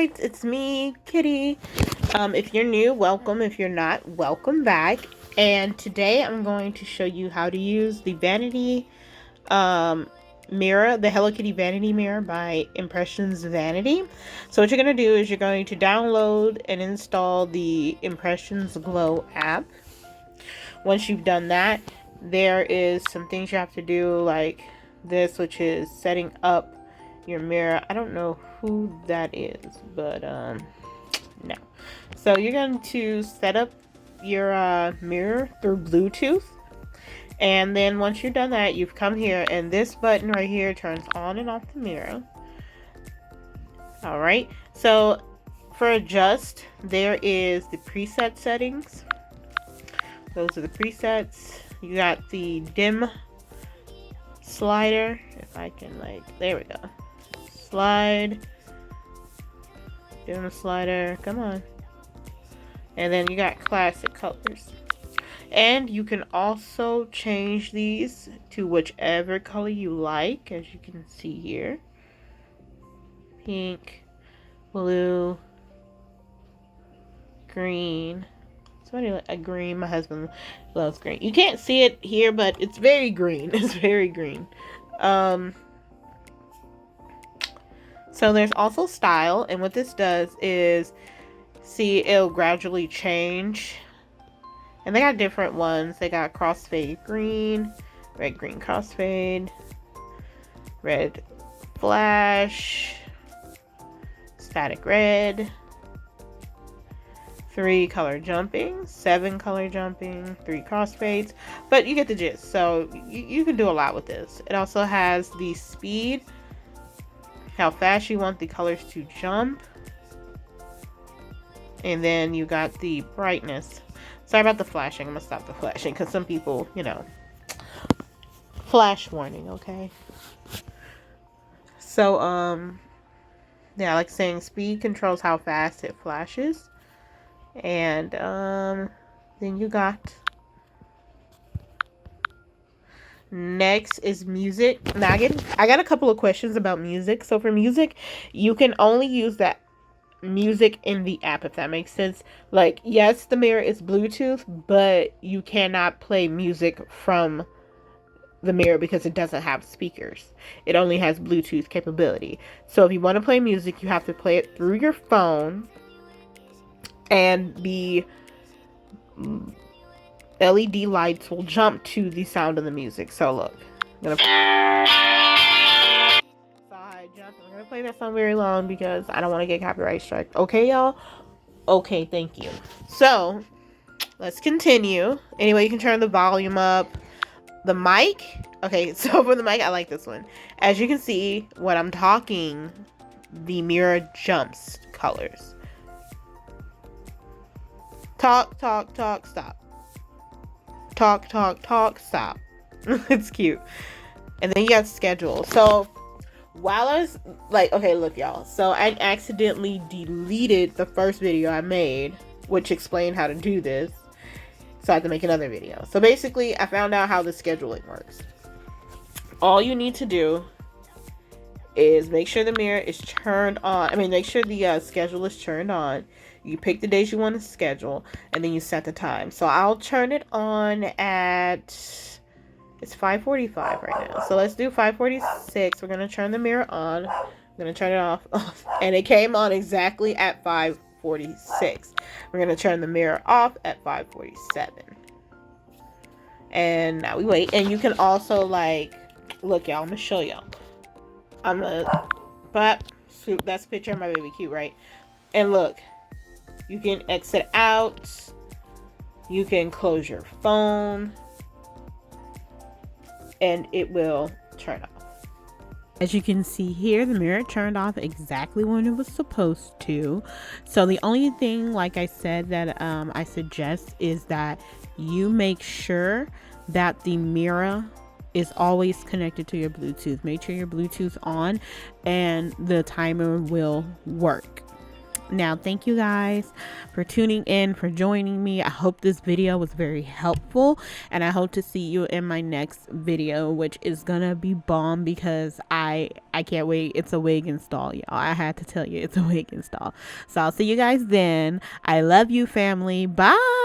guys, it's me, Kitty. If you're new, welcome. If you're not, welcome back. And today I'm going to show you how to use the vanity mirror, the Hello Kitty vanity mirror by Impressions Vanity. So what you're going to do is you're going to download and install the Impressions Glow app. Once you've done that, there is some things you have to do like this, which is setting up your mirror. I don't know who that is, but no. So you're going to set up your mirror through Bluetooth, and then once you've done that, you've come here and this button right here turns on and off the mirror. All right, so for adjust, there is the preset settings. Those are the presets. You got the dim slider. If I can, like, there we go. Slide, dim slider, come on. And then you got classic colors. And you can also change these to whichever color you like, as you can see here. Pink, blue, green. Somebody like a green. My husband loves green. You can't see it here, but it's very green. It's very green. So there's also style, and what this does is, see, it'll gradually change. And they got different ones. They got crossfade green, red green crossfade, red flash, static red, 3 color jumping, 7 color jumping, 3 crossfades, but you get the gist. So you can do a lot with this. It also has the speed, how fast you want the colors to jump, and then you got the brightness. Sorry about the flashing. I'm gonna stop the flashing because some people, you know, flash warning, okay? So yeah, like saying, speed controls how fast it flashes, and then you got, next is music. Now I got a couple of questions about music. So for music, you can only use that music in the app, if that makes sense. Like, yes, the mirror is Bluetooth, but you cannot play music from the mirror because it doesn't have speakers. It only has Bluetooth capability. So if you want to play music, you have to play it through your phone, and the LED lights will jump to the sound of the music. So look, I'm gonna play that song very long because I don't want to get copyright strike. Okay, y'all? Okay, thank you. So let's continue. Anyway, you can turn the volume up. The mic. Okay, so for the mic, I like this one. As you can see, when I'm talking, the mirror jumps colors. Talk, talk, talk, stop. Talk, talk, talk, stop. It's cute. And then you got schedule. So while I was like, okay, look, y'all. So I accidentally deleted the first video I made, which explained how to do this. So I had to make another video. So basically, I found out how the scheduling works. All you need to do is make sure the mirror is turned on. I mean, make sure the schedule is turned on. You pick the days you want to schedule, and then you set the time. So I'll turn it on at, it's 5:45 right now. So let's do 5:46. We're going to turn the mirror on. I'm going to turn it off. And it came on exactly at 5:46. We're going to turn the mirror off at 5:47. And now we wait. And you can also, like, look, y'all, I'm going to show y'all. I'm going to, but that's a picture of my baby, cute, right? And look, you can exit out. You can close your phone, and it will turn off. As you can see here, the mirror turned off exactly when it was supposed to. So the only thing, like I said, that I suggest is that you make sure that the mirror is always connected to your Bluetooth. Make sure your Bluetooth on, and the timer will work. Now, thank you guys for tuning in, for joining me. I hope this video was very helpful, and I hope to see you in my next video, which is gonna be bomb because I can't wait. It's a wig install, y'all. I had to tell you, it's a wig install. So I'll see you guys then. I love you, family. Bye.